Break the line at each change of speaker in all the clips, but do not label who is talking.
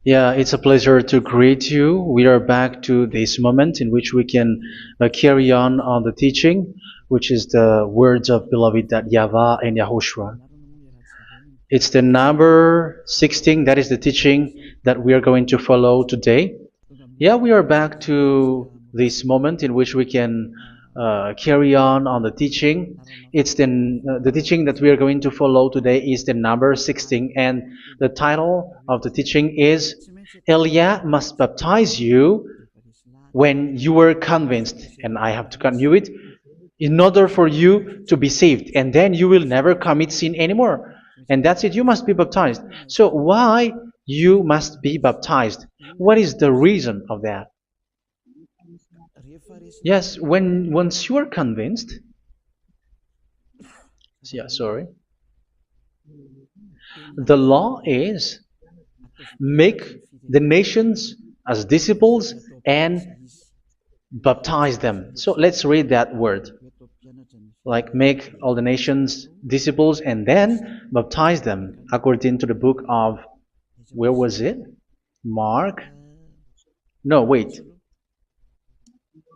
Yeah, it's a pleasure to greet you. We are back to this moment in which we can carry on the teaching, which is the words of beloved that YAHVAH and YAHOSHUA. It's the number 16, that is the teaching that we are going to follow today. Yeah, we are back to this moment in which we can carry on the teaching. It's the teaching that we are going to follow today is the number 16, and the title of the teaching is Elia must baptize you when you were convinced, and I have to continue it, in order for you to be saved, and then you will never commit sin anymore. And that's it, you must be baptized. So why you must be baptized? What is the reason of that? Yes, when once you are convinced, yeah, sorry, the law is make the nations as disciples and baptize them. So let's read that word. Like make all the nations disciples and then baptize them according to the book of, where was it? Mark? No, wait.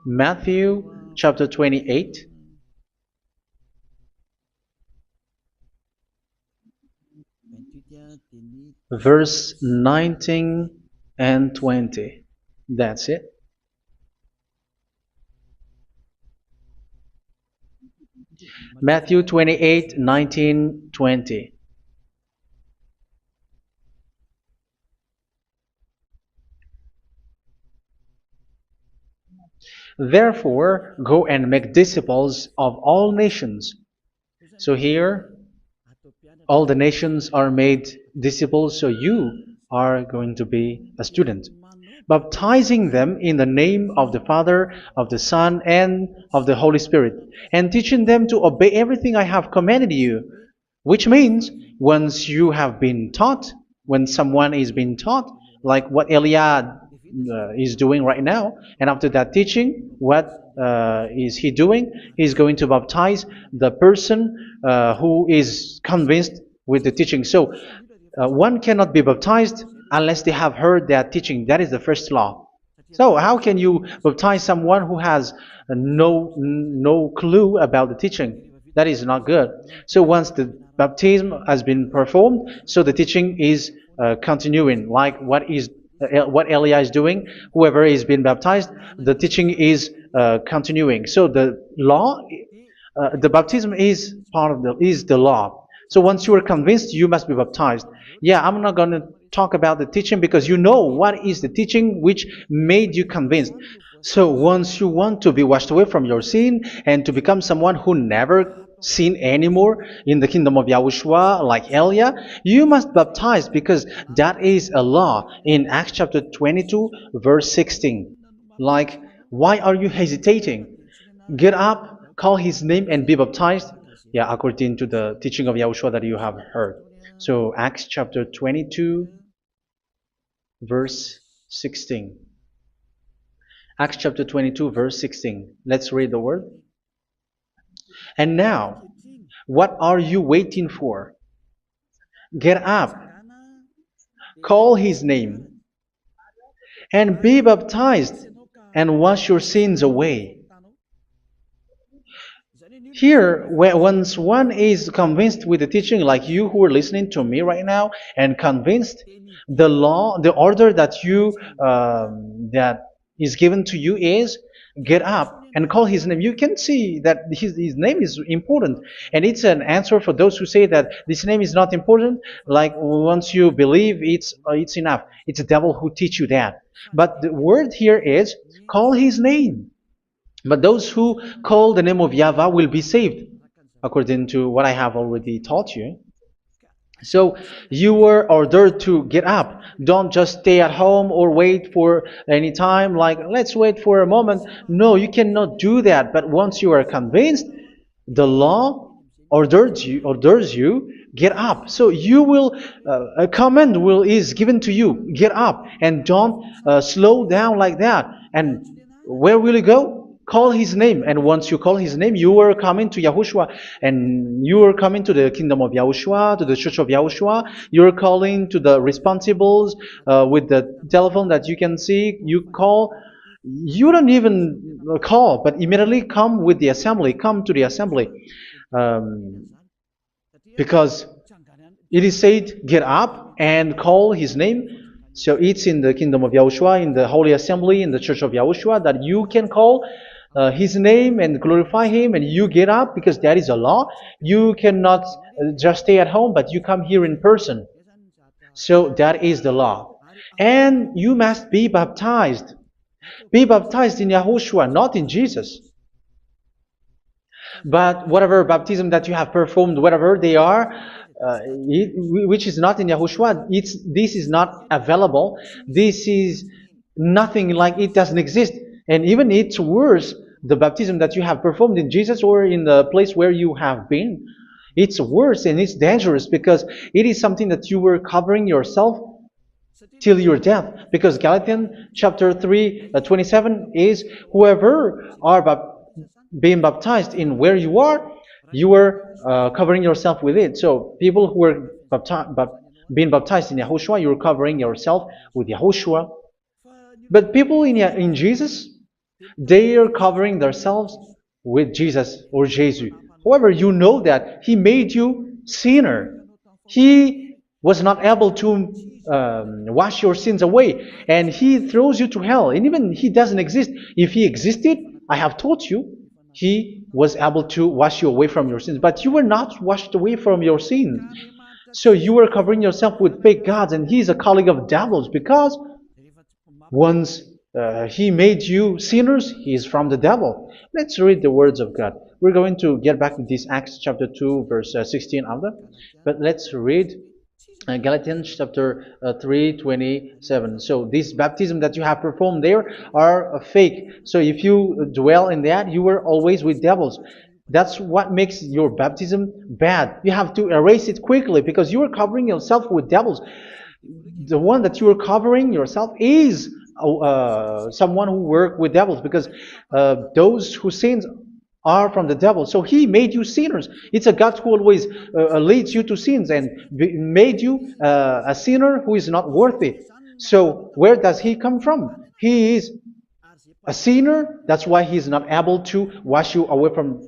Matthew chapter 28. Verse 19 and 20. That's it. Matthew 28, 19, 20. Therefore, go and make disciples of all nations. So here, all the nations are made disciples, so you are going to be a student. Baptizing them in the name of the Father, of the Son, and of the Holy Spirit, and teaching them to obey everything I have commanded you. Which means, once you have been taught, when someone is being taught, like what Elia is doing right now, and after that teaching, what is he doing? He's going to baptize the person who is convinced with the teaching. So one cannot be baptized unless they have heard that teaching. That is the first law. So how can you baptize someone who has no clue about the teaching? That is not good. So once the baptism has been performed, so the teaching is continuing, like what Elia is doing. Whoever is being baptized, the teaching is continuing. So the law, the baptism is part of the law. So once you are convinced, you must be baptized. Yeah, I'm not going to talk about the teaching because you know what is the teaching which made you convinced. So once you want to be washed away from your sin and to become someone who never sin anymore in the kingdom of YAHOSHUA like Elia, you must baptize because that is a law in Acts chapter 22 verse 16. Like, why are you hesitating? Get up, call his name and be baptized. Yeah, according to the teaching of YAHOSHUA that you have heard. So Acts chapter 22 verse 16. Acts chapter 22 verse 16. Let's read the word. And now, what are you waiting for? Get up, call his name, and be baptized, and wash your sins away. Here, once one is convinced with the teaching, like you who are listening to me right now, and convinced, the law, the order that that is given to you is get up and call his name. You can see that his name is important, and it's an answer for those who say that this name is not important. Like once you believe, it's enough. It's the devil who teach you that. But the word here is call his name. But those who call the name of YAHVAH will be saved, according to what I have already taught you. So you were ordered to get up. Don't just stay at home or wait for any time, like let's wait for a moment. No, you cannot do that. But once you are convinced, the law orders you get up. So you will a command is given to you. Get up and don't slow down like that. And where will you go? call His name. And once you call His name, you are coming to Yahushua. And you are coming to the kingdom of Yahushua, to the church of Yahushua. You are calling to the responsibles with the telephone that you can see. You call. You don't even call, but immediately come with the assembly. Come to the assembly. Um, because it is said, get up and call His name. So it's in the kingdom of Yahushua, in the holy assembly, in the church of Yahushua, that you can call His name and glorify Him, and you get up, because that is a law. You cannot just stay at home, but you come here in person. So that is the law. And you must be baptized. Be baptized in Yahushua, not in Jesus. But whatever baptism that you have performed, whatever they are, which is not in Yahushua, this is not available. This is nothing, like it doesn't exist. And even it's worse, the baptism that you have performed in Jesus or in the place where you have been. It's worse and it's dangerous, because it is something that you were covering yourself till your death. Because Galatians chapter 3, 27 is, whoever are being baptized in where you are covering yourself with it. So people who are being baptized in Yahushua, you're covering yourself with Yahushua. But people in Jesus, they are covering themselves with Jesus or Jesus. However, you know that He made you sinner. He was not able to wash your sins away, and He throws you to hell. And even He doesn't exist. If He existed, I have taught you, He was able to wash you away from your sins. But you were not washed away from your sins. So you were covering yourself with fake gods, and He is a colleague of devils, because once He made you sinners, He is from the devil. Let's read the words of God. We're going to get back to this Acts chapter 2, verse 16 after. But let's read Galatians chapter 3, 27. So this baptism that you have performed there are fake. So if you dwell in that, you were always with devils. That's what makes your baptism bad. You have to erase it quickly, because you are covering yourself with devils. The one that you are covering yourself is someone who works with devils, because those who sins are from the devil. So He made you sinners. It's a God who always leads you to sins, and made you a sinner who is not worthy. So where does He come from? He is a sinner. That's why He is not able to wash you away from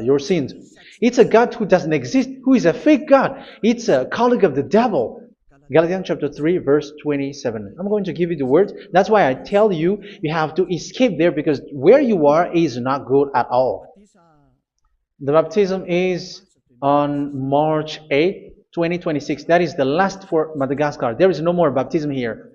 your sins. It's a God who doesn't exist, who is a fake God. It's a colleague of the devil. Galatians chapter 3, verse 27. I'm going to give you the words. That's why I tell you, you have to escape there, because where you are is not good at all. The baptism is on March 8, 2026. That is the last for Madagascar. There is no more baptism here.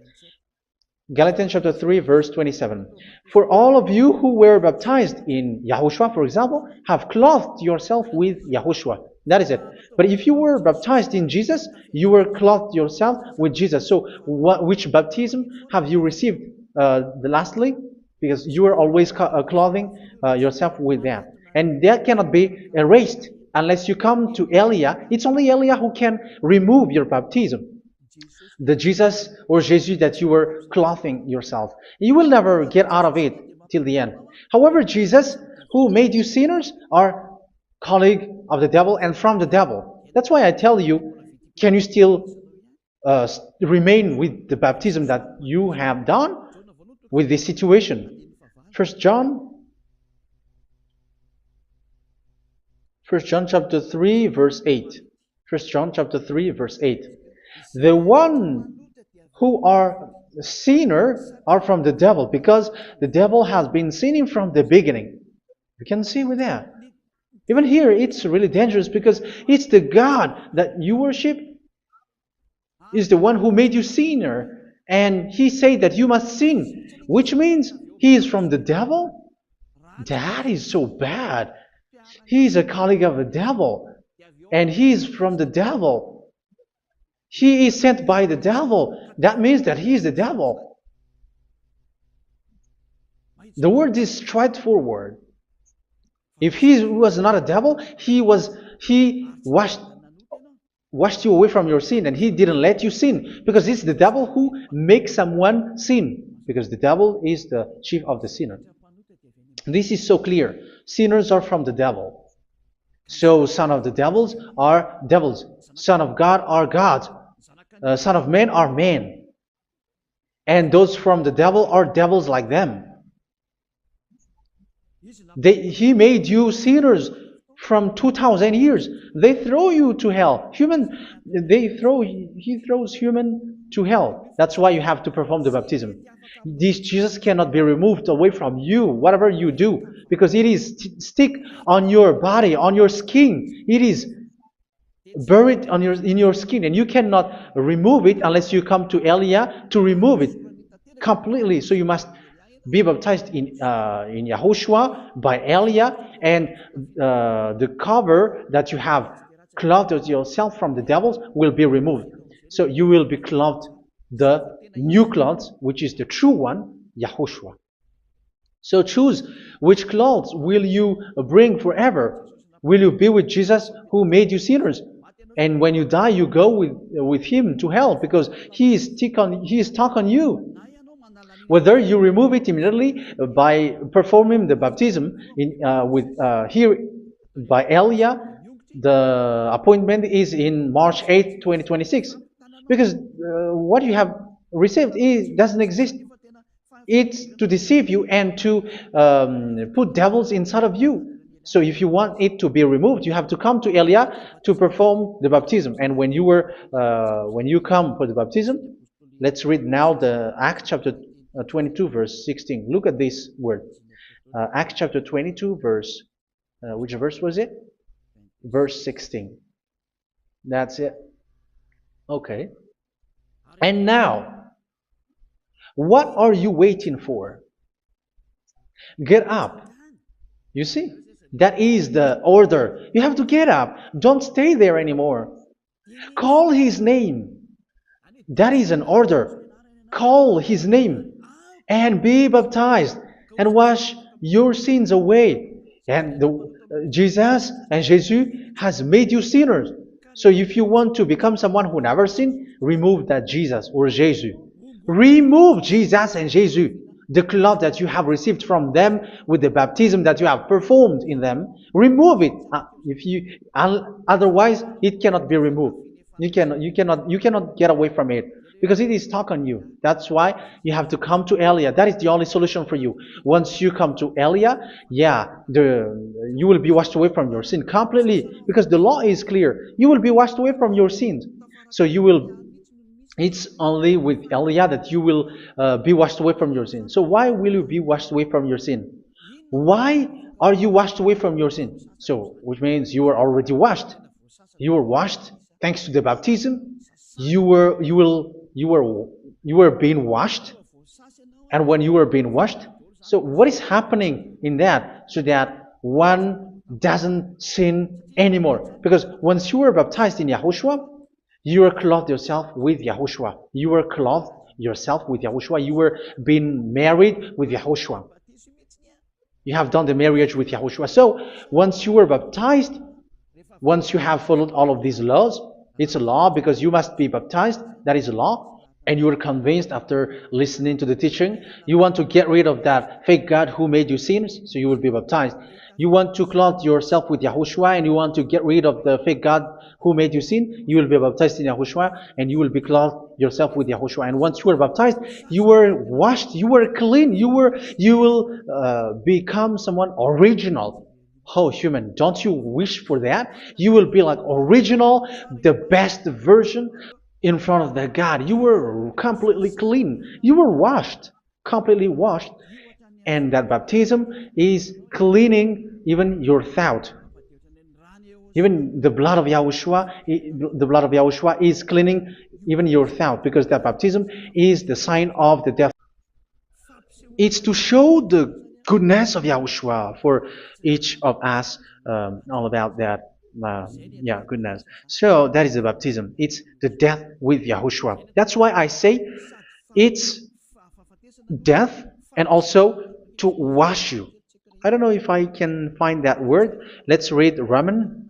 Galatians chapter 3, verse 27. For all of you who were baptized in Yahushua, for example, have clothed yourself with Yahushua. That is it. But if you were baptized in Jesus, you were clothed yourself with Jesus. So which baptism have you received lastly? Because you are always clothing yourself with that. And that cannot be erased unless you come to Eliah. It's only Eliah who can remove your baptism. The Jesus or Jesus that you were clothing yourself. You will never get out of it till the end. However, Jesus, who made you sinners, are colleague of the devil and from the devil. That's why I tell you, can you still remain with the baptism that you have done with this situation? First John chapter 3, verse 8. First John chapter 3, verse 8. The one who are sinner are from the devil, because the devil has been sinning from the beginning. You can see with that. Even here, it's really dangerous, because it's the God that you worship is the one who made you sinner, and He said that you must sin, which means He is from the devil. That is so bad. He is a colleague of the devil, and he is from the devil. He is sent by the devil. That means that he is the devil. The word is straightforward. If he was not a devil, he washed you away from your sin, and he didn't let you sin, because it's the devil who makes someone sin, because the devil is the chief of the sinner. This is so clear. Sinners are from the devil. So son of the devils are devils. Son of God are gods. Son of men are men. And those from the devil are devils like them. He made you sinners from 2,000 years. They throw you to hell. He throws human to hell. That's why you have to perform the baptism. This Jesus cannot be removed away from you, whatever you do, because it is stick on your body, on your skin. It is buried in your skin, and you cannot remove it unless you come to Elia to remove it completely. So you must be baptized in Yahushua by Elia, and the cover that you have clothed yourself from the devils will be removed. So you will be clothed the new clothes, which is the true one, Yahushua. So choose which clothes will you bring forever. Will you be with Jesus who made you sinners? And when you die, you go with him to hell because he is stuck on you. Whether you remove it immediately by performing the baptism here by Elia, the appointment is in March 8, 2026. Because what you have received doesn't exist. It's to deceive you and to put devils inside of you. So if you want it to be removed, you have to come to Elia to perform the baptism. And when you come for the baptism, let's read now the Acts chapter 22 verse 16. Look at this word. Acts chapter 22 verse, which verse was it? Verse 16. That's it. Okay. And now, what are you waiting for? Get up. You see, that is the order. You have to get up. Don't stay there anymore. Call his name. That is an order. Call his name and be baptized and wash your sins away. And Jesus has made you sinners. So if you want to become someone who never sinned, remove that Jesus or Jesus. Remove Jesus and Jesus, the cloth that you have received from them with the baptism that you have performed in them. Remove it. Otherwise, it cannot be removed. You cannot get away from it because it is stuck on you. That's why you have to come to Elia. That is the only solution for you. Once you come to Elia, you will be washed away from your sin completely because the law is clear. You will be washed away from your sins. So it's only with Elia that you will be washed away from your sin. So why will you be washed away from your sin? Why are you washed away from your sin? So, which means you were already washed. You were washed thanks to the baptism. You were being washed, and when you were being washed, so what is happening in that? So that one doesn't sin anymore. Because once you were baptized in Yahushua, you were clothed yourself with Yahushua. You were clothed yourself with Yahushua. You were being married with Yahushua. You have done the marriage with Yahushua. So once you were baptized, once you have followed all of these laws, it's a law because you must be baptized. That is a law. And you are convinced after listening to the teaching, you want to get rid of that fake God who made you sinners, so you will be baptized. You want to clothe yourself with Yahushua and you want to get rid of the fake God who made you sin, you will be baptized in Yahushua and you will be clothed yourself with Yahushua. And once you are baptized, you were washed, you were clean, you will become someone original. Oh, human, don't you wish for that? You will be like original, the best version in front of the God. You were completely clean. You were washed, completely washed. And that baptism is cleaning even your thought. Even the blood of Yahushua is cleaning even your thought, because that baptism is the sign of the death. It's to show the goodness of Yahushua for each of us, all about that. Goodness. So that is the baptism. It's the death with Yahushua. That's why I say it's death and also to wash you. I don't know if I can find that word. Let's read Romans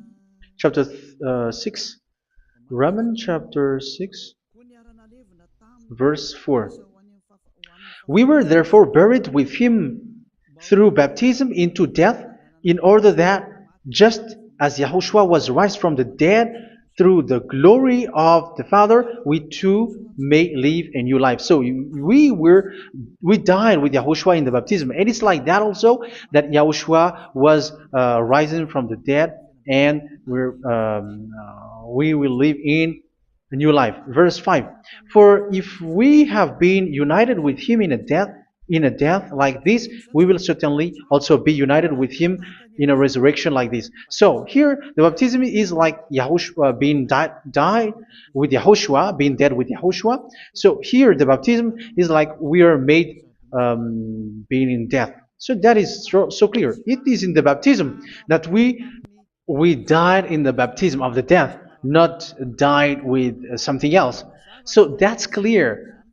chapter 6. Romans chapter 6, verse 4. We were therefore buried with him through baptism into death, in order that just as Yahushua was raised from the dead through the glory of the Father, we too may live a new life. So we died with Yahushua in the baptism, and it's like that also that Yahushua was rising from the dead, and we will live in a new life. Verse 5. For if we have been united with him in a death like this, we will certainly also be united with him in a resurrection like this. So here the baptism is like Yahushua being died with Yahushua, being dead with Yahushua. So here the baptism is like we are made being in death. So that is so clear. It is in the baptism that we died in the baptism of the death, not died with something else. So that's clear.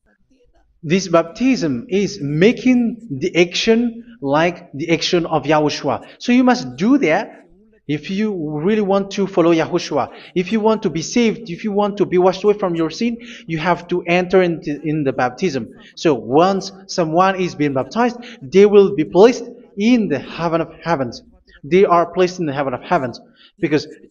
This baptism is making the action like the action of Yahushua. So you must do that if you really want to follow Yahushua. If you want to be saved, if you want to be washed away from your sin, you have to enter in the baptism. So once someone is being baptized, they will be placed in the heaven of heavens. They are placed in the heaven of heavens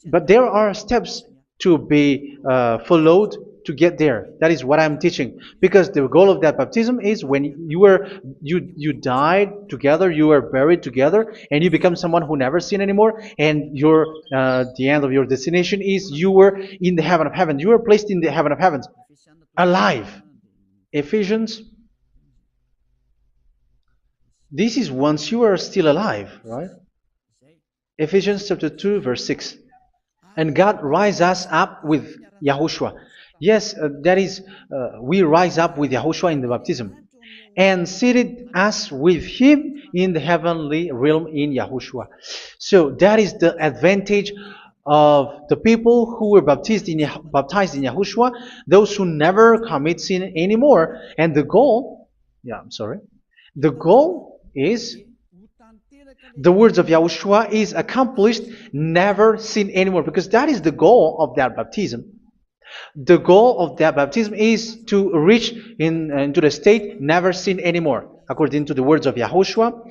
but there are steps to be followed to get there. That is what I'm teaching. Because the goal of that baptism is when you died together, you were buried together, and you become someone who never sin anymore. And the end of your destination is you were in the heaven of heaven. You were placed in the heaven of heavens, alive. Ephesians. This is once you are still alive, right? Ephesians chapter 2, verse 6. And God rise us up with Yahushua. Yes, that is, we rise up with Yahushua in the baptism. And seated us with him in the heavenly realm in Yahushua. So that is the advantage of the people who were baptized in Yahushua, those who never commit sin anymore. And the goal is the words of Yahushua is accomplished, never sin anymore, because that is the goal of that baptism. The goal of that baptism is to reach into the state never sin anymore, according to the words of Yahushua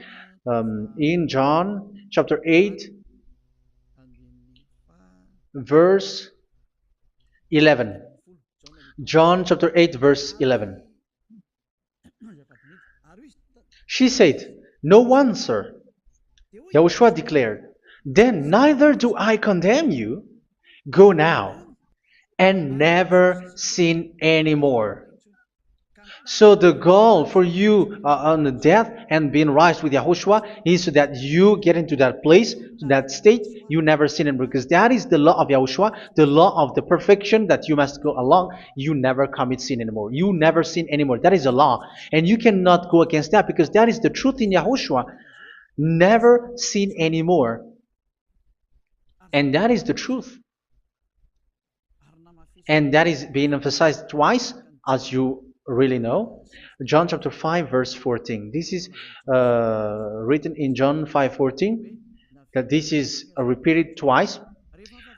in John chapter 8, verse 11. John chapter 8, verse 11. She said, "No one, sir." Yahushua declared, "Then neither do I condemn you. Go now and never sin anymore." So the goal for you on the death and being raised with Yahushua is so that you get into that place, that state, you never sin anymore. Because that is the law of Yahushua, the law of the perfection that you must go along. You never commit sin anymore. You never sin anymore. That is a law. And you cannot go against that because that is the truth in Yahushua. Never sin anymore. And that is the truth. And that is being emphasized twice, as you really know. John chapter 5, verse 14. This is written in John 5:14. That this is repeated twice.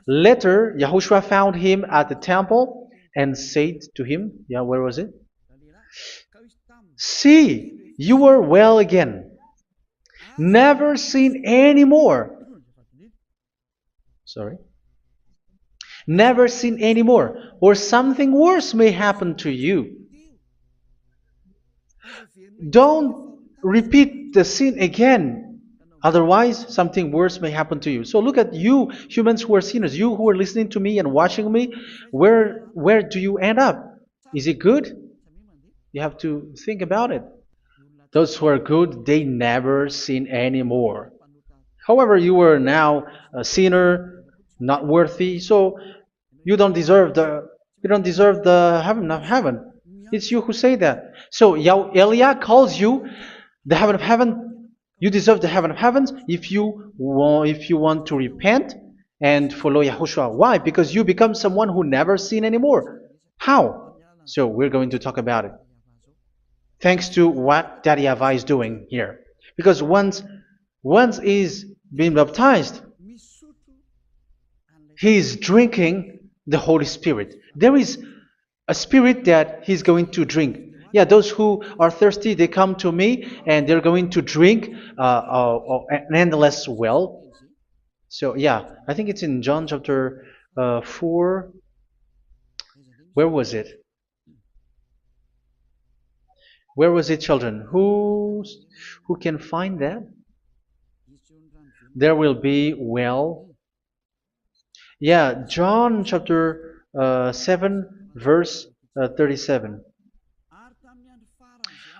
Later, Yahushua found him at the temple and said to him, where was it? "See, you are well again. Never sin anymore." Sorry. Never sin anymore, or something worse may happen to you. Don't repeat the sin again. Otherwise, something worse may happen to you. So look at you, humans who are sinners, you who are listening to me and watching me. Where do you end up? Is it good? You have to think about it. Those who are good, they never sin anymore. However, you are now a sinner, not worthy, so you don't deserve the heaven of heaven. It's you who say that. So Elia calls you the heaven of heaven. You deserve the heaven of heavens if you want to repent and follow Yahushua. Why? Because you become someone who never sin anymore. How? So we're going to talk about it. Thanks to what Daddy YAHVAH is doing here. Because once is being baptized, he is drinking the Holy Spirit. There is a spirit that he's going to drink. Yeah, those who are thirsty, they come to me and they're going to drink an endless well. So yeah, I think it's in John chapter 4. Where was it? Where was it, children? Who can find that? There will be well. Yeah, John chapter 7, verse 37.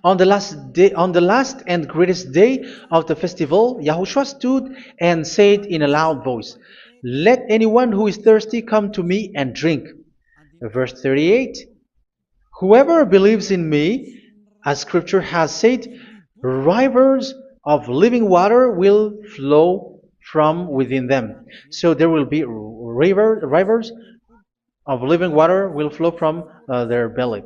On the last and greatest day of the festival, Yahushua stood and said in a loud voice, "Let anyone who is thirsty come to me and drink." Verse 38, "Whoever believes in me, as scripture has said, rivers of living water will flow from within them." So there will be rivers of living water will flow from their belly.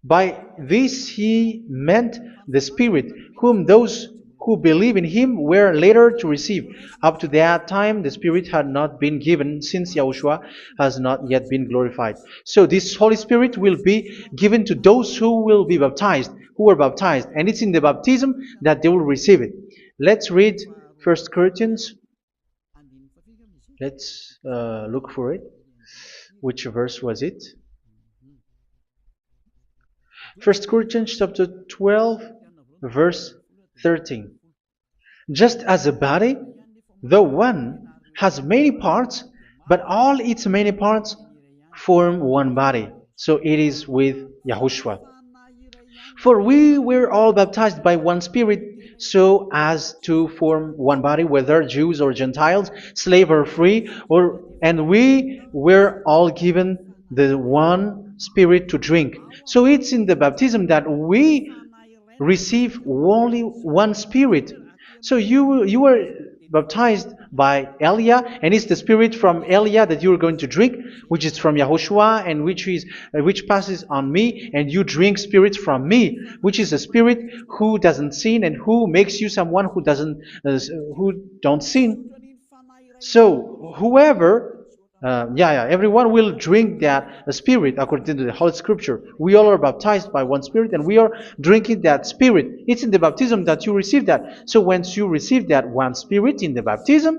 By this he meant the Spirit, whom those who believe in him were later to receive. Up to that time, the Spirit had not been given, since Yahushua has not yet been glorified. So this Holy Spirit will be given to those who will be baptized, who were baptized, and it's in the baptism that they will receive it. Let's read 1 Corinthians. Let's look for it. Which verse was it? 1 Corinthians chapter 12, verse 13. Just as a body, though one, has many parts, but all its many parts form one body. So it is with Yahushua. For we were all baptized by one Spirit, so as to form one body, whether Jews or Gentiles, slave or free, and we were all given the one Spirit to drink. So it's in the baptism that we receive only one Spirit. So you were baptized by Elia, and it's the Spirit from Elia that you are going to drink, which is from Yahushua, and which passes on me, and you drink Spirit from me, which is a Spirit who doesn't sin and who makes you someone who don't sin. So whoever everyone will drink that Spirit according to the Holy Scripture. We all are baptized by one Spirit, and we are drinking that Spirit. It's in the baptism that you receive that. So once you receive that one Spirit in the baptism,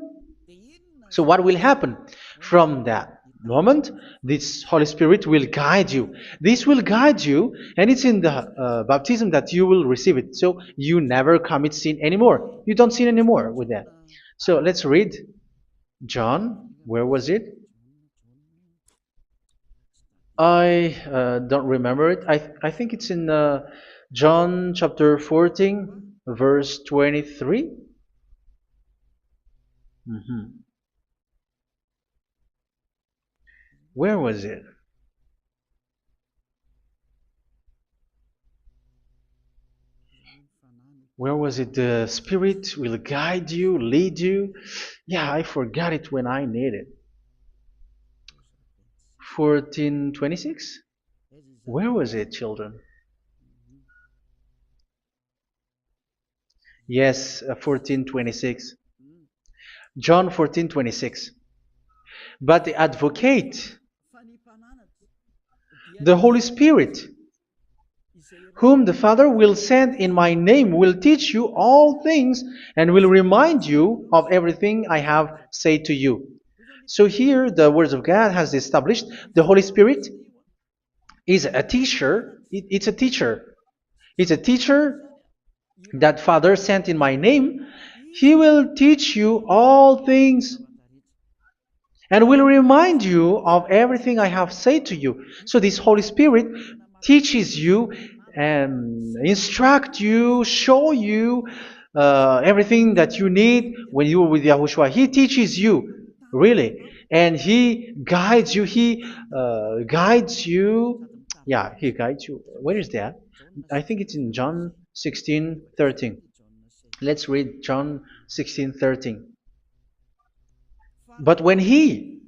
so what will happen from that moment? This Holy Spirit will guide you. This will guide you, and it's in the baptism that you will receive it. So you never commit sin anymore. You don't sin anymore with that. So let's read John. Where was it? I don't remember it. I think it's in John chapter 14, verse 23. Where was it? Where was it? The Spirit will guide you, lead you. Yeah, I forgot it when I need it. 14:26? Where was it, children? Yes, 14:26. John 14:26. But the Advocate, the Holy Spirit, whom the Father will send in my name, will teach you all things and will remind you of everything I have said to you. So here the Word of God has established the Holy Spirit is a teacher. It's a teacher. It's a teacher that Father sent in my name. He will teach you all things and will remind you of everything I have said to you. So this Holy Spirit teaches you and instruct you, show you everything that you need when you are with Yahushua. He teaches you, really, and He guides you. He guides you. Yeah, He guides you. Where is that? I think it's in John 16:13. Let's read John 16:13. But when He,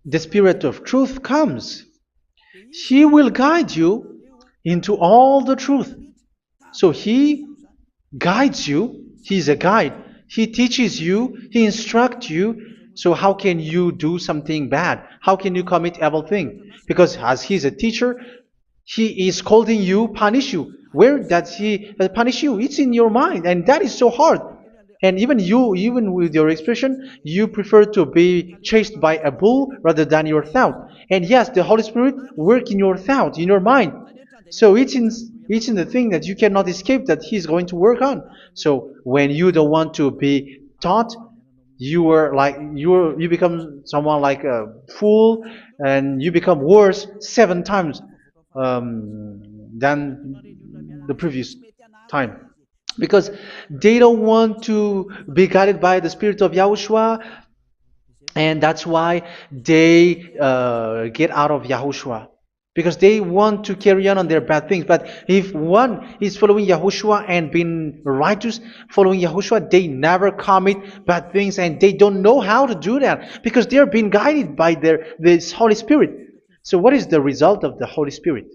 the Spirit of truth, comes, He will guide you into all the truth. So He guides you. He's a guide. He teaches you. He instructs you. So how can you do something bad? How can you commit evil thing? Because as He's a teacher, He is scolding you, punish you. Where does he punish you? It's in your mind, and that is so hard. And even you, even with your expression, you prefer to be chased by a bull rather than your thought. And yes, the Holy Spirit work in your thought, in your mind. So it's in the thing that you cannot escape that He's going to work on. So when you don't want to be taught, you become someone like a fool, and you become worse 7 times than the previous time, because they don't want to be guided by the spirit of Yahushua, and that's why they get out of Yahushua, because they want to carry on their bad things. But if one is following Yahushua and being righteous, following Yahushua, they never commit bad things, and they don't know how to do that because they are being guided by this Holy Spirit. So what is the result of the Holy Spirit?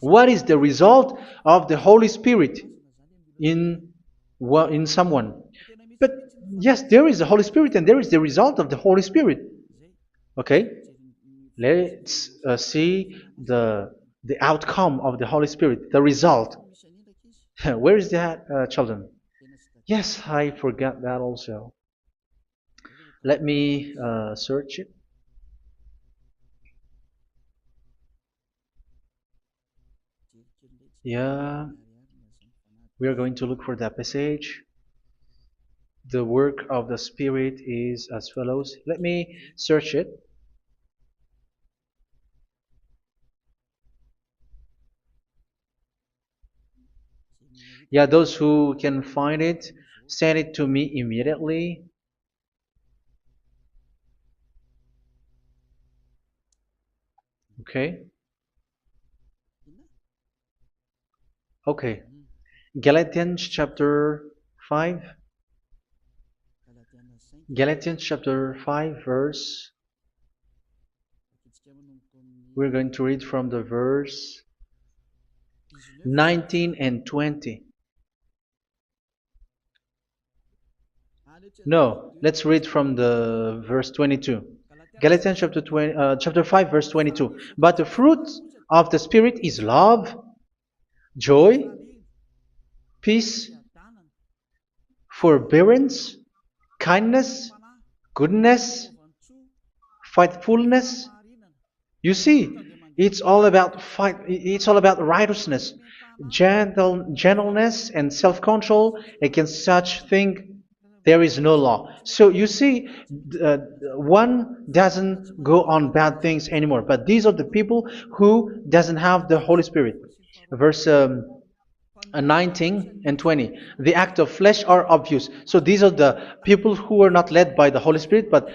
What is the result of the Holy Spirit in in someone? But yes, there is the Holy Spirit, and there is the result of the Holy Spirit. Okay, let's see the outcome of the Holy Spirit, the result. Where is that, children? Yes, I forgot that also. Let me search it. Yeah, we are going to look for that passage. The work of the Spirit is as follows. Let me search it. Yeah, those who can find it, send it to me immediately. Okay. Okay. Galatians chapter 5. Galatians chapter 5 verse. We're going to read from the verse 19 and 20. No, let's read from the verse 22. Galatians chapter 5 verse 22. But the fruit of the Spirit is love, joy, peace, forbearance, kindness, goodness, faithfulness. You see, it's all about fight. It's all about righteousness, gentleness, and self-control. Against such thing, there is no law. So you see, uh, one doesn't go on bad things anymore. But these are the people who doesn't have the Holy Spirit. Verse 19 and 20. The act of flesh are obvious. So these are the people who are not led by the Holy Spirit, but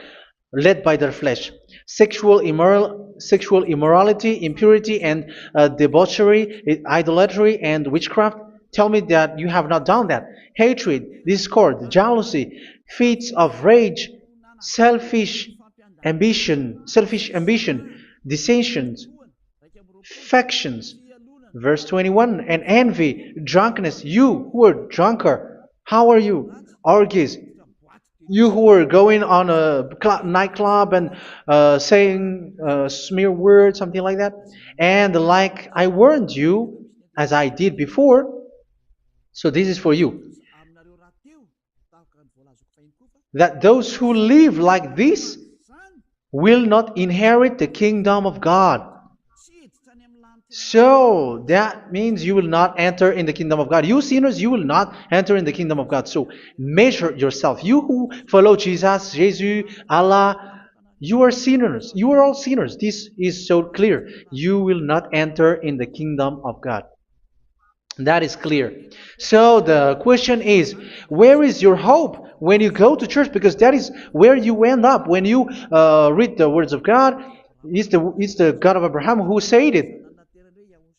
led by their flesh. Sexual immorality, impurity, and debauchery, idolatry, and witchcraft. Tell me that you have not done that. Hatred, discord, jealousy, fits of rage, selfish ambition, dissensions, factions. Verse 21, and envy, drunkenness. You who are drunker, how are you? Orgies. You who are going on a nightclub and saying smear words, something like that. And like I warned you, as I did before, so this is for you, that those who live like this will not inherit the kingdom of God. So that means you will not enter in the kingdom of God. You sinners, you will not enter in the kingdom of God. So measure yourself. You who follow Jesus, Allah, you are sinners. You are all sinners. This is so clear. You will not enter in the kingdom of God. That is clear. So the question is, where is your hope when you go to church? Because that is where you end up when you read the words of God. It's the God of Abraham who said it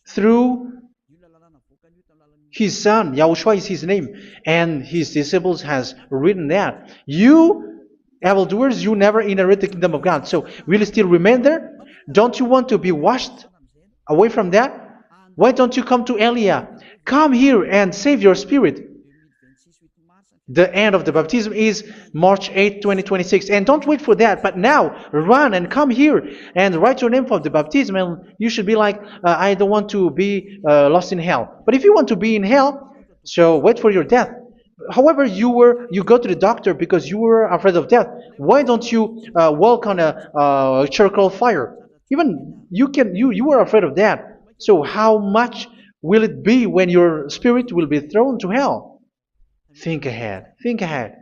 through his son. Yahushua is his name, and his disciples has written that. You evildoers, you never inherit the kingdom of God. So will you still remain there? Don't you want to be washed away from that? Why don't you come to Elia? Come here and save your spirit. The end of the baptism is March 8th, 2026. And don't wait for that, but now run and come here and write your name for the baptism. And you should be like, I don't want to be lost in hell. But if you want to be in hell, so wait for your death. However, you go to the doctor because you were afraid of death. Why don't you walk on a charcoal fire? Even you were afraid of that. So how much will it be when your spirit will be thrown to hell? Think ahead. Think ahead.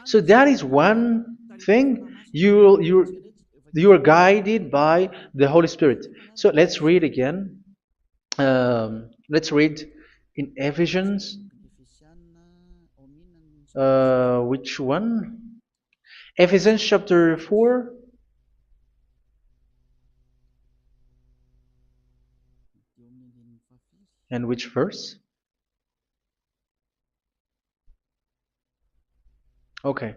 So that is one thing. You are guided by the Holy Spirit. So let's read again. Let's read in Ephesians. Which one? Ephesians chapter 4. And which verse? Okay.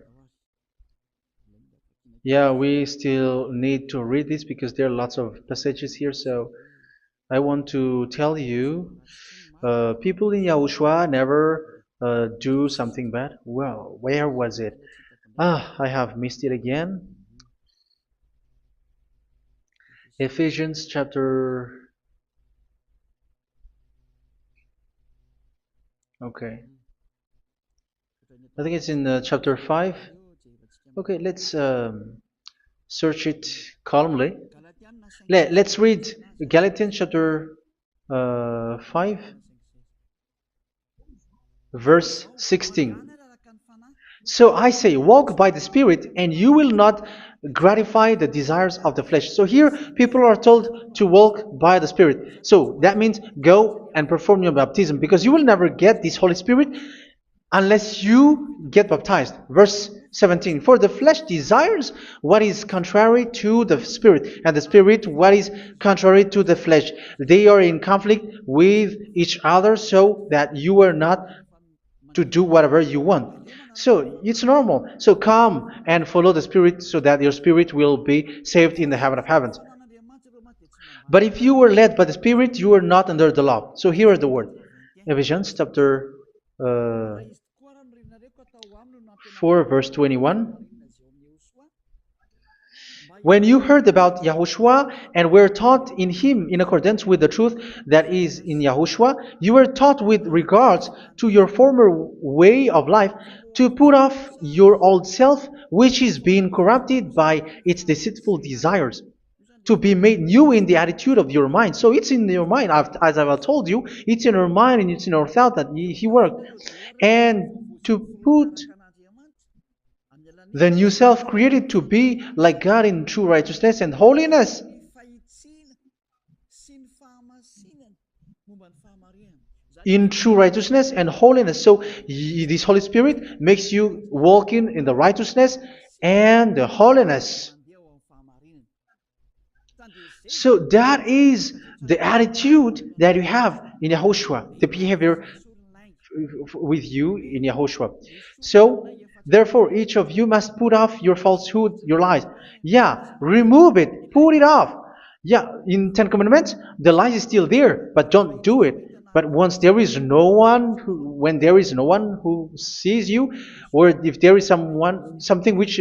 Yeah, we still need to read this because there are lots of passages here. So I want to tell you, people in Yahushua never do something bad. Well, where was it? I have missed it again. Ephesians chapter. Okay. I think it's in chapter 5. Okay, let's search it calmly. Let's read Galatians chapter 5, verse 16. So I say, walk by the Spirit, and you will not gratify the desires of the flesh. So here, people are told to walk by the Spirit. So that means go and perform your baptism, because you will never get this Holy Spirit unless you get baptized. Verse 17. For the flesh desires what is contrary to the Spirit, and the Spirit what is contrary to the flesh. They are in conflict with each other, so that you are not to do whatever you want. So it's normal. So come and follow the Spirit so that your spirit will be saved in the heaven of heavens. But if you were led by the Spirit, you are not under the law. So here are the word. Ephesians chapter 4 verse 21. When you heard about Yahushua and were taught in him in accordance with the truth that is in Yahushua, you were taught with regards to your former way of life to put off your old self, which is being corrupted by its deceitful desires, to be made new in the attitude of your mind. So it's in your mind, as I've told you, it's in your mind and it's in your thought that he worked. And to put the new self created to be like God in true righteousness and holiness. In true righteousness and holiness. So this Holy Spirit makes you walking in the righteousness and the holiness. So that is the attitude that you have in Yahushua, the behavior with you in Yahushua. So therefore, each of you must put off your falsehood, your lies. Yeah, remove it, put it off. Yeah, in Ten Commandments, the lie is still there, but don't do it. But once there is no one, when there is no one who sees you, or if there is something which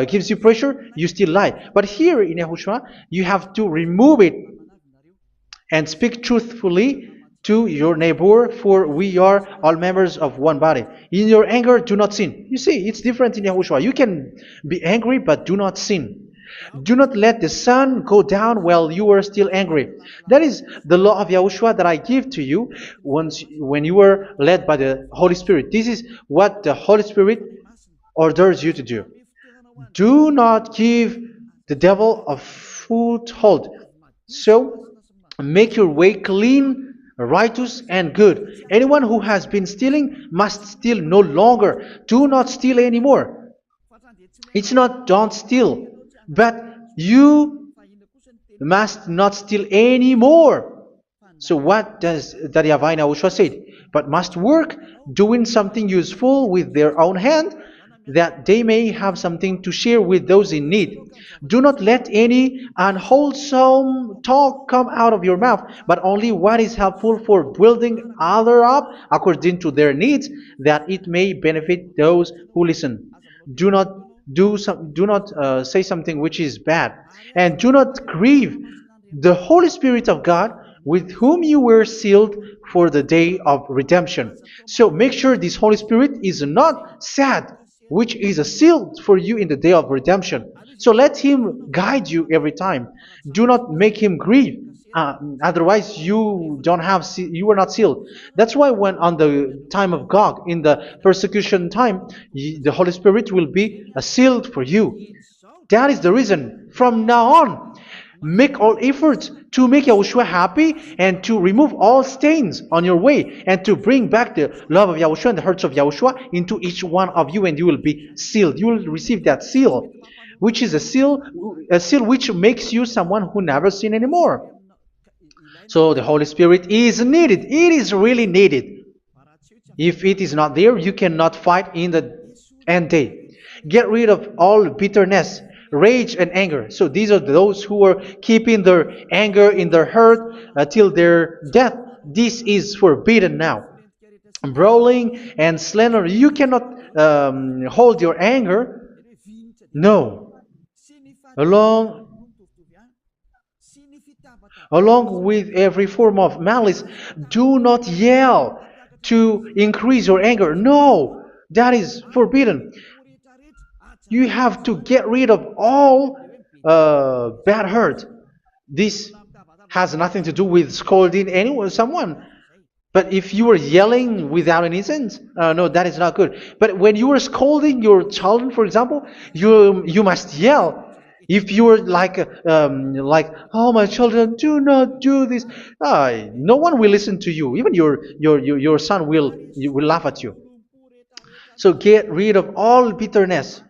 gives you pressure, you still lie. But here in Yahushua, you have to remove it and speak truthfully to your neighbor, for we are all members of one body. In your anger, do not sin. You see, it's different in Yahushua. You can be angry, but do not sin. Do not let the sun go down while you are still angry. That is the law of Yahushua that I give to you when you were led by the Holy Spirit. This is what the Holy Spirit orders you to do. Do not give the devil a foothold. So, make your way clean, righteous, and good. Anyone who has been stealing must steal no longer. Do not steal anymore. It's not don't steal, but you must not steal anymore. So what does the YAHVAH Yahushua say? But must work, doing something useful with their own hand, that they may have something to share with those in need. Do not let any unwholesome talk come out of your mouth, but only what is helpful for building others up according to their needs, that it may benefit those who listen. Do not do not say something which is bad, and do not grieve the Holy Spirit of God, with whom you were sealed for the day of redemption. So make sure this Holy Spirit is not sad, which is a seal for you in the day of redemption. So let Him guide you every time. Do not make Him grieve. Otherwise, you don't have you were not sealed. That's why when on the time of God, in the persecution time, the Holy Spirit will be sealed for you. That is the reason. From now on, make all efforts to make Yahushua happy and to remove all stains on your way and to bring back the love of Yahushua and the hearts of Yahushua into each one of you, and you will be sealed. You will receive that seal, which is a seal which makes you someone who never sin anymore. So the Holy Spirit is needed. It is really needed. If it is not there, you cannot fight in the end day. Get rid of all bitterness, rage, and anger. So these are those who are keeping their anger in their heart till their death. This is forbidden now. Brawling and slander. You cannot hold your anger. No. Along with every form of malice, do not yell to increase your anger. No, that is forbidden. You have to get rid of all bad hurt. This has nothing to do with scolding anyone, someone. But if you are yelling without any sense, no, that is not good. But when you are scolding your children, for example, you must yell. If you are like, oh, my children, do not do this, no one will listen to you. Even your son will laugh at you. So get rid of all bitterness.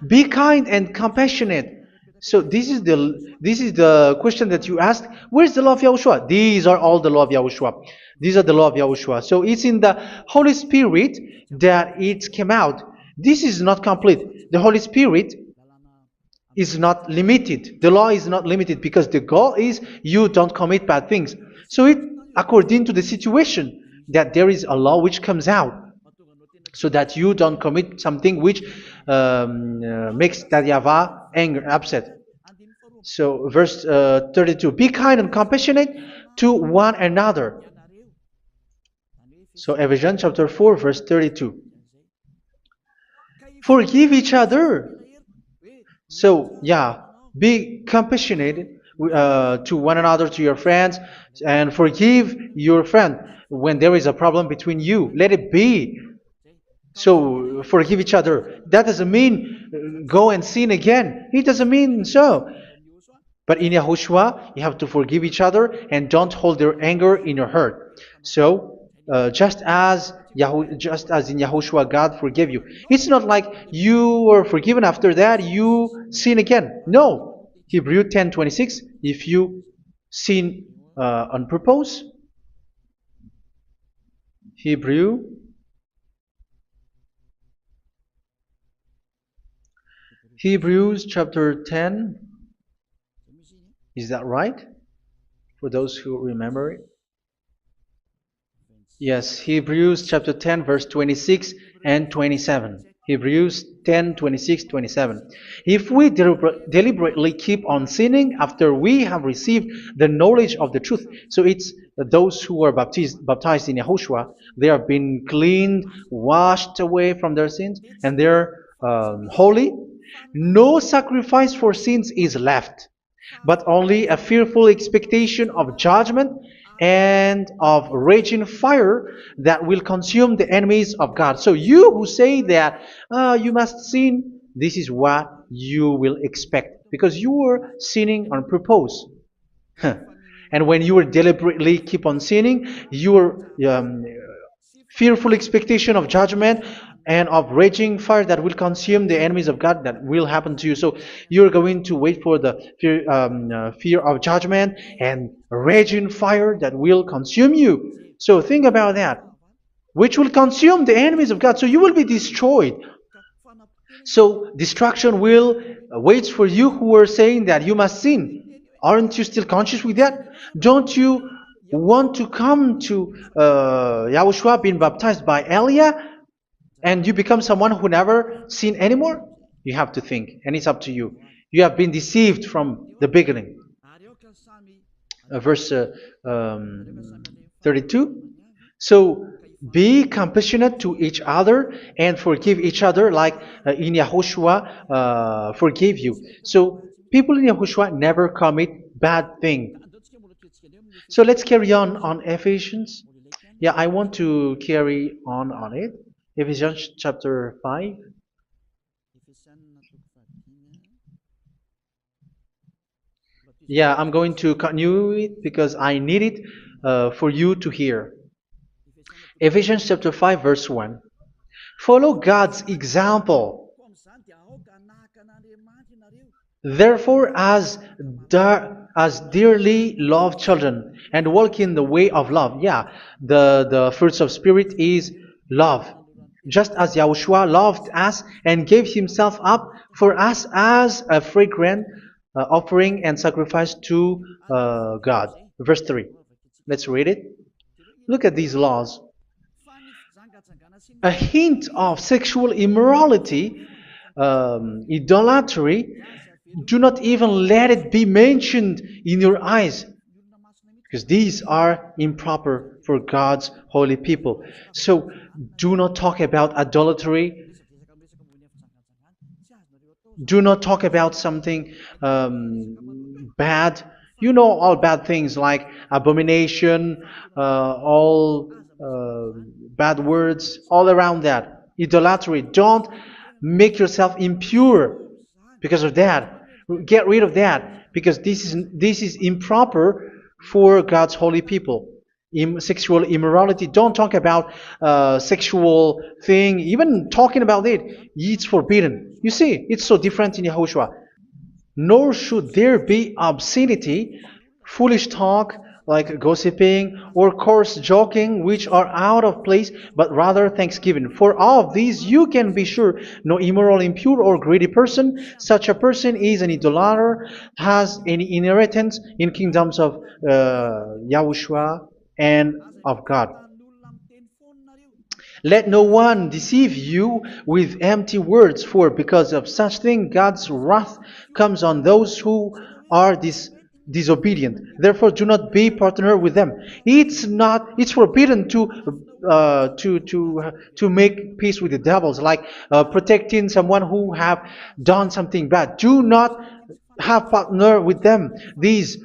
Be kind and compassionate. So this is the question that you asked. Where's the law of Yahushua? These are all the law of Yahushua. These are the law of Yahushua. So it's in the Holy Spirit that it came out. This is not complete. The Holy Spirit is not limited. The law is not limited because the goal is you don't commit bad things. So it according to the situation that there is a law which comes out, so that you don't commit something which makes that YAHVAH angry, upset. So verse 32, be kind and compassionate to one another. So Ephesians chapter 4 verse 32. Forgive each other. So yeah, be compassionate to one another, to your friends, and forgive your friend when there is a problem between you. Let it be. So forgive each other. That doesn't mean go and sin again. It doesn't mean so. But in Yahushua, you have to forgive each other and don't hold your anger in your heart. So just as in Yahushua, God forgave you. It's not like you are forgiven after that you sin again. No. Hebrew 10:26. If you sin on purpose, Hebrews chapter 10. Is that right? For those who remember it. Yes, Hebrews chapter 10 verse 26 and 27. Hebrews 10, 26, 27. If we deliberately keep on sinning after we have received the knowledge of the truth, so it's those who are baptized in Yahushua, they have been cleaned, washed away from their sins, and they're holy. No sacrifice for sins is left, but only a fearful expectation of judgment and of raging fire that will consume the enemies of God. So you who say that you must sin, this is what you will expect, because you are sinning on purpose. And when you are deliberately keep on sinning, your fearful expectation of judgment and of raging fire that will consume the enemies of God, that will happen to you. So you're going to wait for the fear of judgment and raging fire that will consume you. So think about that. which will consume the enemies of God. So you will be destroyed. So destruction will wait for you who are saying that you must sin. Aren't you still conscious with that? Don't you want to come to Yahushua being baptized by Elia and you become someone who never sin anymore? You have to think, and it's up to you. You have been deceived from the beginning. Verse 32. So be compassionate to each other and forgive each other like in Yahushua forgave you. So people in Yahushua never commit bad thing. So let's carry on Ephesians. Yeah, I want to carry on it. Ephesians chapter 5. Yeah, I'm going to continue it because I need it for you to hear. Ephesians chapter 5 verse 1. Follow God's example. Therefore, as dearly loved children, and walk in the way of love. Yeah, the fruits of spirit is love. Just as Yahushua loved us and gave himself up for us as a fragrant offering and sacrifice to God. Verse 3. Let's read it. Look at these laws. A hint of sexual immorality, idolatry, do not even let it be mentioned in your eyes, because these are improper for God's holy people. So do not talk about idolatry. Do not talk about something bad. You know all bad things like abomination, all bad words, all around that. Idolatry. Don't make yourself impure because of that. Get rid of that because this is improper for God's holy people. Sexual immorality. Don't talk about sexual thing. Even talking about it's forbidden. You see, it's so different in Yahushua. Nor should there be obscenity, foolish talk like gossiping or coarse joking, which are out of place, but rather thanksgiving. For of these you can be sure: no immoral, impure, or greedy person, such a person is an idolater, has any inheritance in kingdoms of Yahushua and of God. Let no one deceive you with empty words, for because of such thing God's wrath comes on those who are disobedient. Therefore, do not be partner with them. It's forbidden to make peace with the devils, like protecting someone who have done something bad. Do not have partner with them. These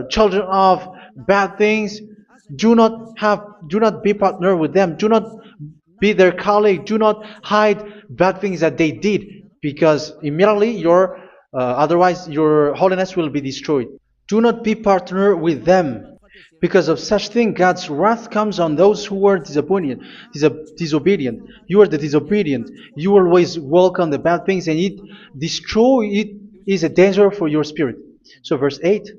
children of bad things. Do not be partner with them. Do not be their colleague. Do not hide bad things that they did, because immediately otherwise your holiness will be destroyed. Do not be partner with them. Because of such thing, God's wrath comes on those who are disobedient. You are the disobedient. You always walk on the bad things, and it is a danger for your spirit. So verse 8.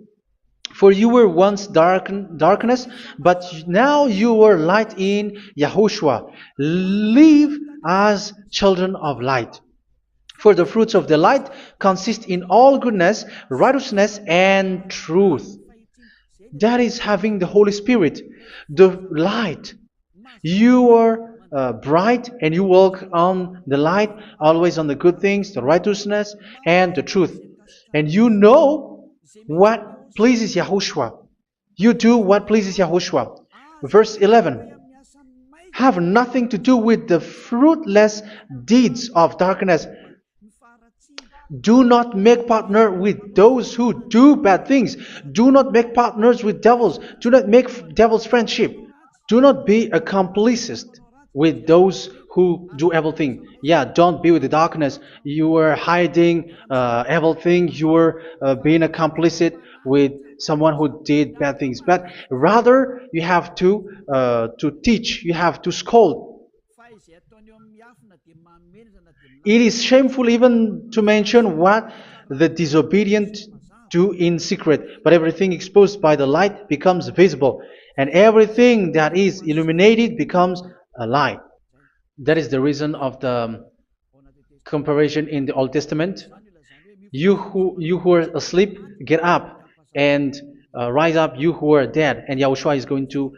For you were once darkness, but now you are light in Yahushua. Live as children of light. For the fruits of the light consist in all goodness, righteousness, and truth. That is having the Holy Spirit, the light. You are bright and you walk on the light, always on the good things, the righteousness, and the truth. And you know what pleases Yahushua. You do what pleases Yahushua. Verse 11. Have nothing to do with the fruitless deeds of darkness. Do not make partner with those who do bad things. Do not make partners with devils. Do not make devil's friendship. Do not be a complicit with those who do evil thing. Yeah, don't be with the darkness. You are hiding evil thing. You are being a complicit with someone who did bad things. But rather, you have to teach. You have to scold. It is shameful even to mention what the disobedient do in secret, but everything exposed by the light becomes visible, and everything that is illuminated becomes lie. That is the reason of the comparison in the Old Testament. You who are asleep, get up and rise up, you who are dead, and Yahushua is going to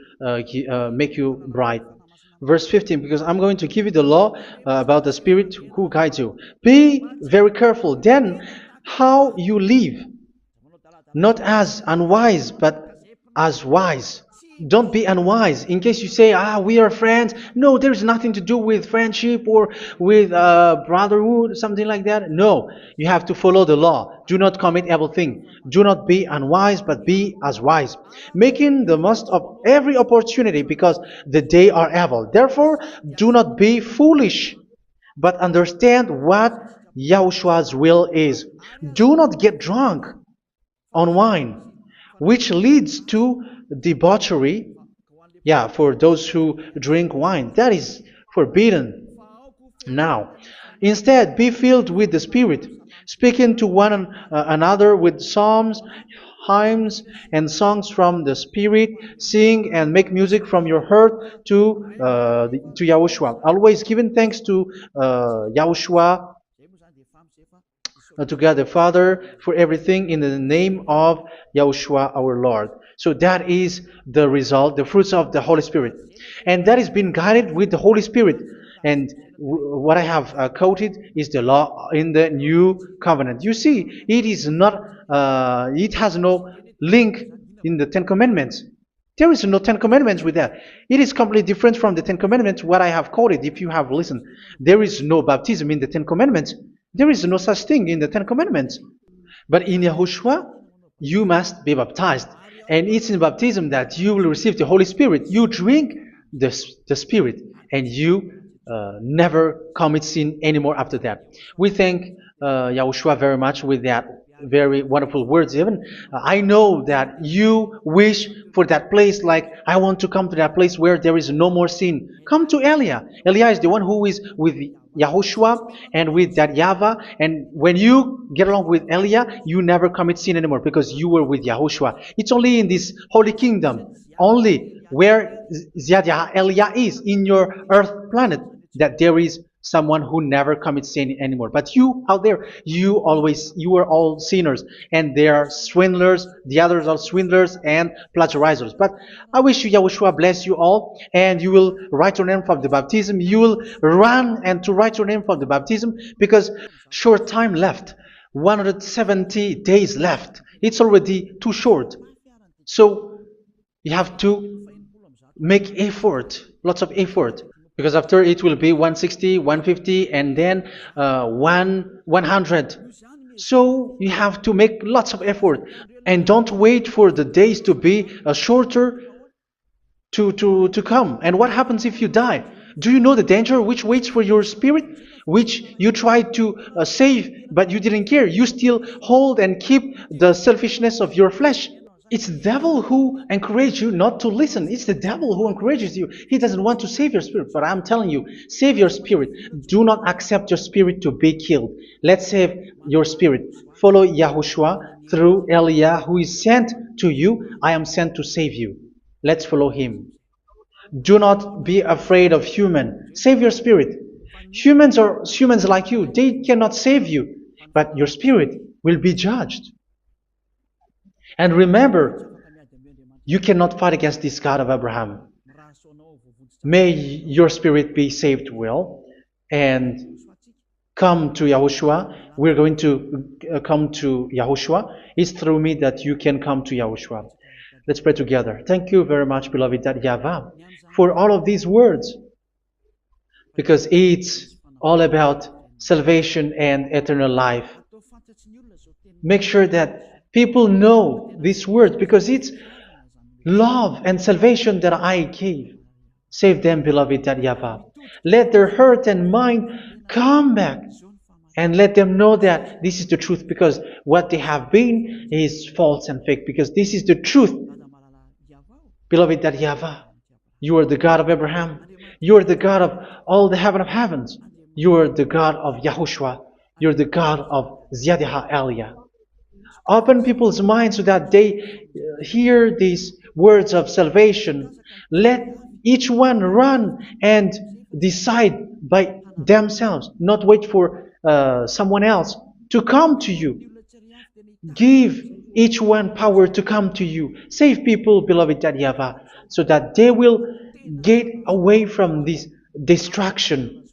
make you bright. Verse 15, because I'm going to give you the law about the Spirit who guides you. Be very careful then how you live, not as unwise, but as wise. Don't be unwise. In case you say, we are friends. No, there's nothing to do with friendship or with brotherhood, something like that. No, you have to follow the law. Do not commit evil thing. Do not be unwise, but be as wise, making the most of every opportunity, because the day are evil. Therefore, do not be foolish, but understand what Yahushua's will is. Do not get drunk on wine, which leads to debauchery. Yeah, for those who drink wine, that is forbidden now. Instead, be filled with the Spirit, speaking to one another with psalms, hymns, and songs from the Spirit. Sing and make music from your heart to Yahushua. Always giving thanks to Yahushua, to God the Father, for everything in the name of Yahushua our Lord. So that is the result, the fruits of the Holy Spirit. And that is being guided with the Holy Spirit. And what I have quoted is the law in the new covenant. You see, it is not, it has no link in the Ten Commandments. There is no Ten Commandments with that. It is completely different from the Ten Commandments, what I have quoted, if you have listened. There is no baptism in the Ten Commandments. There is no such thing in the Ten Commandments. But in Yahushua, you must be baptized. And it's in baptism that you will receive the Holy Spirit. You drink the Spirit, and you never commit sin anymore after that. We thank Yahushua very much with that very wonderful words. Even I know that you wish for that place, like I want to come to that place where there is no more sin. Come to Elia. Elia is the one who is with Yahushua and with that YAHVAH. And when you get along with Elia, you never commit sin anymore because you were with Yahushua. It's only in this holy kingdom, only where Elia is, in your earth planet, that there is someone who never commits sin anymore. But you out there, you are all sinners, and they are swindlers. The others are swindlers and plagiarizers. But I wish you, Yahushua, bless you all, and you will write your name from the baptism. You will run and to write your name from the baptism, because short time left, 170 days left. It's already too short. So you have to make effort, lots of effort. Because after it will be 160, 150, and then 100. So you have to make lots of effort. And don't wait for the days to be shorter to come. And what happens if you die? Do you know the danger which waits for your spirit? Which you tried to save, but you didn't care. You still hold and keep the selfishness of your flesh. It's the devil who encourages you not to listen. It's the devil who encourages you. He doesn't want to save your spirit. But I'm telling you, save your spirit. Do not accept your spirit to be killed. Let's save your spirit. Follow Yahushua through Elia, who is sent to you. I am sent to save you. Let's follow him. Do not be afraid of human. Save your spirit. Humans are humans like you. They cannot save you. But your spirit will be judged. And remember, you cannot fight against this God of Abraham. May your spirit be saved well and come to Yahushua. We're going to come to Yahushua. It's through me that you can come to Yahushua. Let's pray together. Thank you very much, beloved YAHVAH, for all of these words, because it's all about salvation and eternal life. Make sure that people know these words, because it's love and salvation that I gave. Save them, beloved YAHVAH. Let their heart and mind come back, and let them know that this is the truth, because what they have been is false and fake, because this is the truth. Beloved YAHVAH, you are the God of Abraham. You are the God of all the heaven of heavens. You are the God of Yahushua. You are the God of Ziadiha Elia. Open people's minds so that they hear these words of salvation. Let Each one run and decide by themselves, not wait for someone else to come to you. Give each one power to come to you. Save people, beloved Yahavah, so that they will get away from this distraction.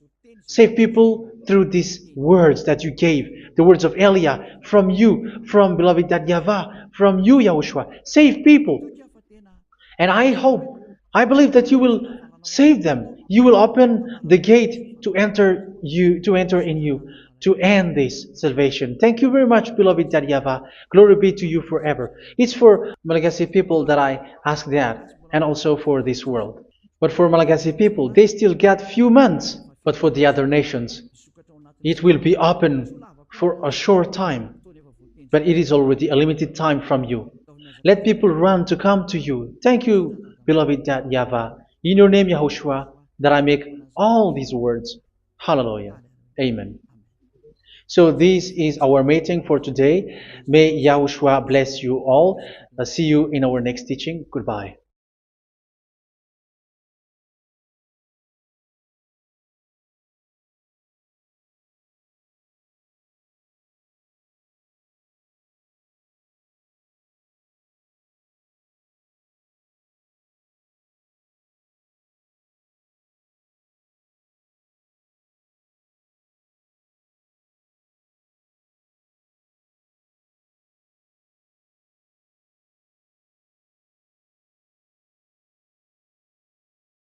Save people through these words that you gave, the words of Elia, from you, from beloved Yahavah, from you, Yahushua. Save people. And I hope, I believe that you will save them. You will open the gate to enter in you, to end this salvation. Thank you very much, beloved Yahavah. Glory be to you forever. It's for Malagasy people that I ask that, and also for this world. But for Malagasy people, they still get few months. But for the other nations, it will be open for a short time. But it is already a limited time from you. Let people run to come to you. Thank you, beloved Yahavah. In your name, Yahushua, that I make all these words. Hallelujah. Amen. So this is our meeting for today. May Yahushua bless you all. See you in our next teaching. Goodbye.